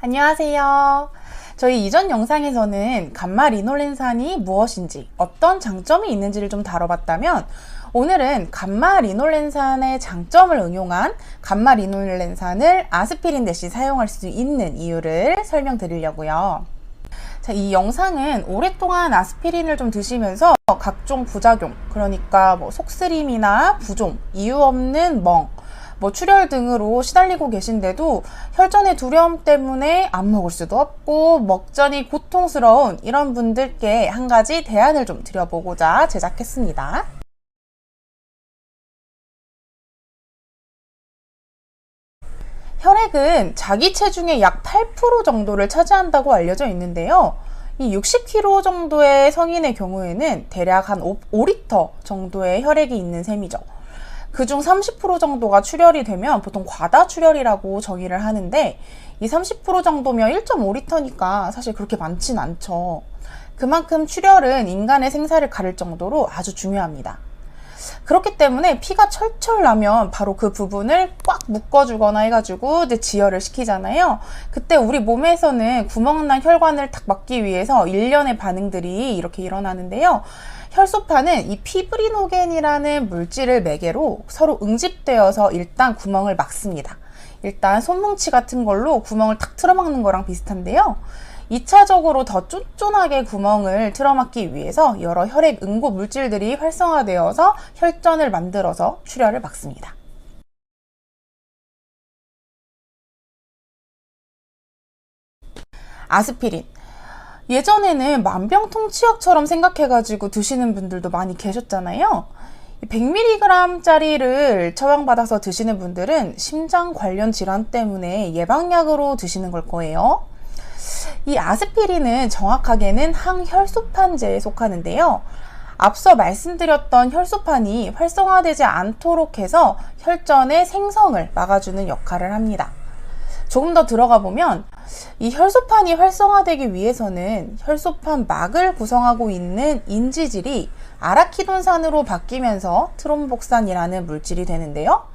안녕하세요. 저희 이전 영상에서는 감마리놀렌산이 무엇인지, 어떤 장점이 있는지를 좀 다뤄봤다면, 오늘은 감마리놀렌산의 장점을 응용한 감마리놀렌산을 아스피린 대신 사용할 수 있는 이유를 설명드리려고요. 자, 이 영상은 오랫동안 아스피린을 좀 드시면서 각종 부작용, 그러니까 속쓰림이나 부종, 이유 없는 멍, 출혈 등으로 시달리고 계신데도 혈전의 두려움 때문에 안 먹을 수도 없고 먹전이 고통스러운 이런 분들께 한 가지 대안을 좀 드려보고자 제작했습니다. 혈액은 자기 체중의 약 8% 정도를 차지한다고 알려져 있는데요. 이 60kg 정도의 성인의 경우에는 대략 한 5리터 정도의 혈액이 있는 셈이죠. 그중 30% 정도가 출혈이 되면 보통 과다출혈이라고 정의를 하는데, 이 30% 정도면 1.5리터니까 사실 그렇게 많진 않죠. 그만큼 출혈은 인간의 생사를 가릴 정도로 아주 중요합니다. 그렇기 때문에 피가 철철 나면 바로 그 부분을 꽉 묶어주거나 해가지고 이제 지혈을 시키잖아요. 그때 우리 몸에서는 구멍난 혈관을 탁 막기 위해서 일련의 반응들이 이렇게 일어나는데요. 혈소판은 이 피브리노겐이라는 물질을 매개로 서로 응집되어서 일단 구멍을 막습니다. 일단 손뭉치 같은 걸로 구멍을 탁 틀어막는 거랑 비슷한데요. 2차적으로 더 쫀쫀하게 구멍을 틀어막기 위해서 여러 혈액 응고 물질들이 활성화되어서 혈전을 만들어서 출혈을 막습니다. 아스피린. 예전에는 만병통치약처럼 생각해가지고 드시는 분들도 많이 계셨잖아요. 100mg짜리를 처방받아서 드시는 분들은 심장 관련 질환 때문에 예방약으로 드시는 걸 거예요. 이 아스피린은 정확하게는 항혈소판제에 속하는데요. 앞서 말씀드렸던 혈소판이 활성화되지 않도록 해서 혈전의 생성을 막아주는 역할을 합니다. 조금 더 들어가 보면 이 혈소판이 활성화되기 위해서는 혈소판 막을 구성하고 있는 인지질이 아라키돈산으로 바뀌면서 트롬복산이라는 물질이 되는데요.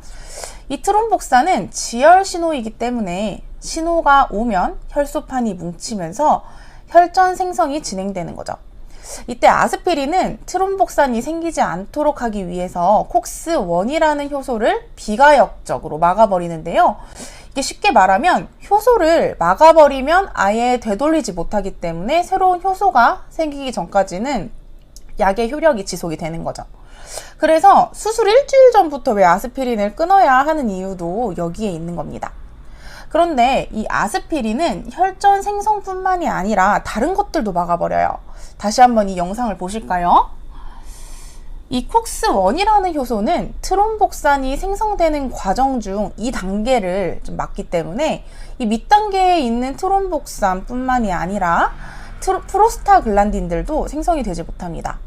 이 트롬복산은 지혈 신호이기 때문에 신호가 오면 혈소판이 뭉치면서 혈전 생성이 진행되는 거죠. 이때 아스피린은 트롬복산이 생기지 않도록 하기 위해서 콕스1이라는 효소를 비가역적으로 막아버리는데요. 이게 쉽게 말하면 효소를 막아버리면 아예 되돌리지 못하기 때문에 새로운 효소가 생기기 전까지는 약의 효력이 지속이 되는 거죠. 그래서 수술 일주일 전부터 왜 아스피린을 끊어야 하는 이유도 여기에 있는 겁니다. 그런데 이 아스피린은 혈전 생성뿐만이 아니라 다른 것들도 막아버려요. 다시 한번 이 영상을 보실까요? 이 콕스1이라는 효소는 트롬복산이 생성되는 과정 중 이 단계를 좀 막기 때문에 이 밑단계에 있는 트롬복산 뿐만이 아니라 프로스타글란딘들도 생성이 되지 못합니다.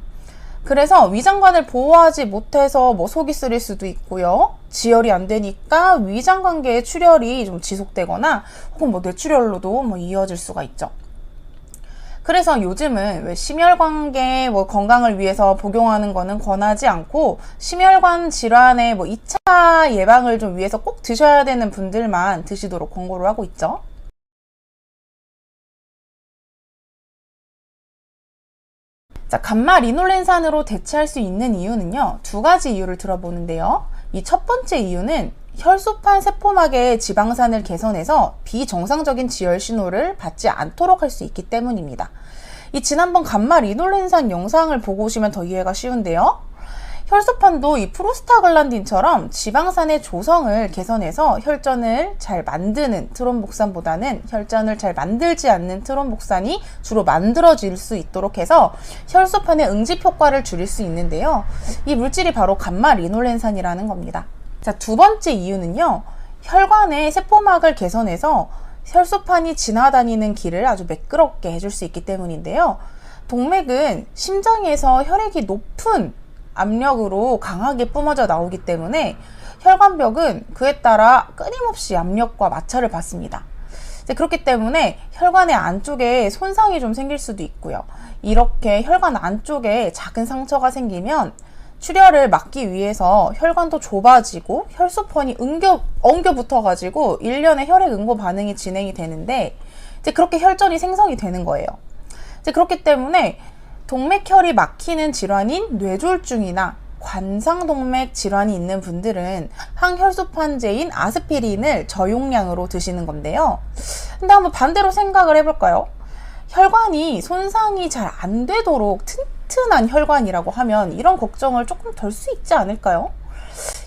그래서 위장관을 보호하지 못해서 속이 쓰릴 수도 있고요. 지혈이 안 되니까 위장관계의 출혈이 좀 지속되거나 혹은 뇌출혈로도 이어질 수가 있죠. 그래서 요즘은 왜 심혈관계 건강을 위해서 복용하는 거는 권하지 않고 심혈관 질환의 2차 예방을 좀 위해서 꼭 드셔야 되는 분들만 드시도록 권고를 하고 있죠. 자, 감마리놀렌산으로 대체할 수 있는 이유는요, 두 가지 이유를 들어보는데요. 이 첫 번째 이유는 혈소판 세포막의 지방산을 개선해서 비정상적인 지혈 신호를 받지 않도록 할 수 있기 때문입니다. 이 지난번 감마리놀렌산 영상을 보고 오시면 더 이해가 쉬운데요. 혈소판도 이 프로스타글란딘처럼 지방산의 조성을 개선해서 혈전을 잘 만드는 트롬복산보다는 혈전을 잘 만들지 않는 트롬복산이 주로 만들어질 수 있도록 해서 혈소판의 응집 효과를 줄일 수 있는데요. 이 물질이 바로 감마리놀렌산이라는 겁니다. 자, 두 번째 이유는요. 혈관의 세포막을 개선해서 혈소판이 지나다니는 길을 아주 매끄럽게 해줄 수 있기 때문인데요. 동맥은 심장에서 혈액이 높은 압력으로 강하게 뿜어져 나오기 때문에 혈관벽은 그에 따라 끊임없이 압력과 마찰을 받습니다. 그렇기 때문에 혈관의 안쪽에 손상이 좀 생길 수도 있고요. 이렇게 혈관 안쪽에 작은 상처가 생기면 출혈을 막기 위해서 혈관도 좁아지고 혈소판이 엉겨 붙어가지고 일련의 혈액 응고 반응이 진행이 되는데, 이제 그렇게 혈전이 생성이 되는 거예요. 이제 그렇기 때문에 동맥혈이 막히는 질환인 뇌졸중이나 관상동맥 질환이 있는 분들은 항혈소판제인 아스피린을 저용량으로 드시는 건데요. 근데 한번 반대로 생각을 해볼까요? 혈관이 손상이 잘 안 되도록 튼튼한 혈관이라고 하면 이런 걱정을 조금 덜 수 있지 않을까요?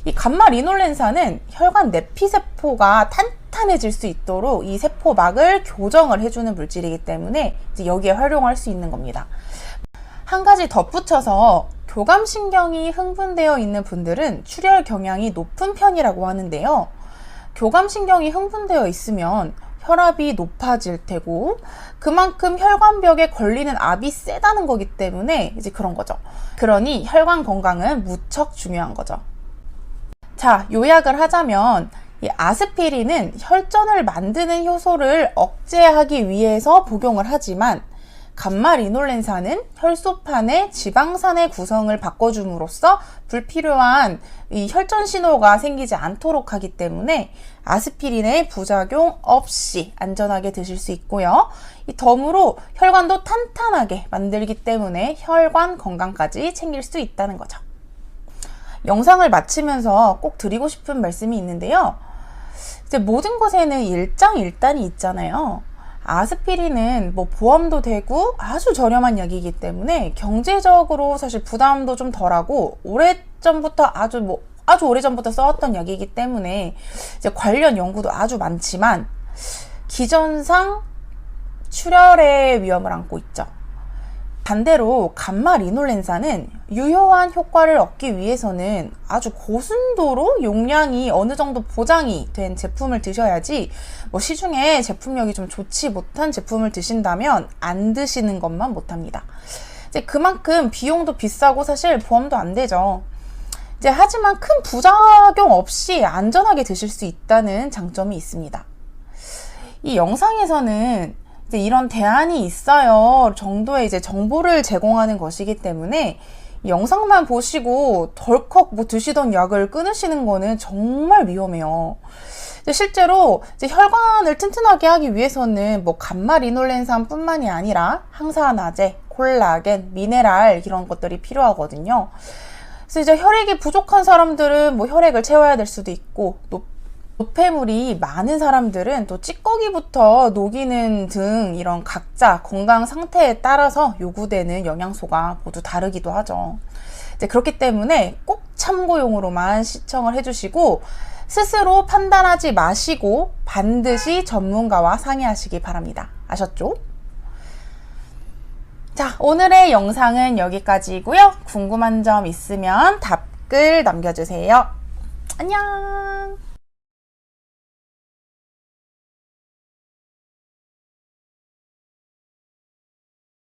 이 감마리놀렌산은 혈관 내피세포가 탄탄해질 수 있도록 이 세포막을 교정을 해주는 물질이기 때문에 이제 여기에 활용할 수 있는 겁니다. 한 가지 덧붙여서 교감신경이 흥분되어 있는 분들은 출혈 경향이 높은 편이라고 하는데요. 교감신경이 흥분되어 있으면 혈압이 높아질 테고 그만큼 혈관벽에 걸리는 압이 세다는 거기 때문에 이제 그런 거죠. 그러니 혈관 건강은 무척 중요한 거죠. 자, 요약을 하자면 이 아스피린은 혈전을 만드는 효소를 억제하기 위해서 복용을 하지만 감마리놀렌산은 혈소판의 지방산의 구성을 바꿔줌으로써 불필요한 이 혈전 신호가 생기지 않도록 하기 때문에 아스피린의 부작용 없이 안전하게 드실 수 있고요. 이 덤으로 혈관도 탄탄하게 만들기 때문에 혈관 건강까지 챙길 수 있다는 거죠. 영상을 마치면서 꼭 드리고 싶은 말씀이 있는데요. 이제 모든 것에는 일장일단이 있잖아요. 아스피린은 뭐 보험도 되고 아주 저렴한 약이기 때문에 경제적으로 사실 부담도 좀 덜하고 오래전부터 아주 오래전부터 써왔던 약이기 때문에 이제 관련 연구도 아주 많지만 기전상 출혈의 위험을 안고 있죠. 반대로 감마리놀렌산은 유효한 효과를 얻기 위해서는 아주 고순도로 용량이 어느 정도 보장이 된 제품을 드셔야지 뭐 시중에 제품력이 좀 좋지 못한 제품을 드신다면 안 드시는 것만 못합니다. 이제 그만큼 비용도 비싸고 사실 보험도 안 되죠. 이제 하지만 큰 부작용 없이 안전하게 드실 수 있다는 장점이 있습니다. 이 영상에서는 이제 이런 대안이 있어요 정도의 이제 정보를 제공하는 것이기 때문에 영상만 보시고 덜컥 뭐 드시던 약을 끊으시는 거는 정말 위험해요. 실제로 이제 혈관을 튼튼하게 하기 위해서는 뭐 감마리놀렌산 뿐만이 아니라 항산화제, 콜라겐, 미네랄 이런 것들이 필요하거든요. 그래서 이제 혈액이 부족한 사람들은 뭐 혈액을 채워야 될 수도 있고 노폐물이 많은 사람들은 또 찌꺼기부터 녹이는 등 이런 각자 건강 상태에 따라서 요구되는 영양소가 모두 다르기도 하죠. 이제 그렇기 때문에 꼭 참고용으로만 시청을 해주시고 스스로 판단하지 마시고 반드시 전문가와 상의하시기 바랍니다. 아셨죠? 자, 오늘의 영상은 여기까지고요. 궁금한 점 있으면 답글 남겨주세요. 안녕!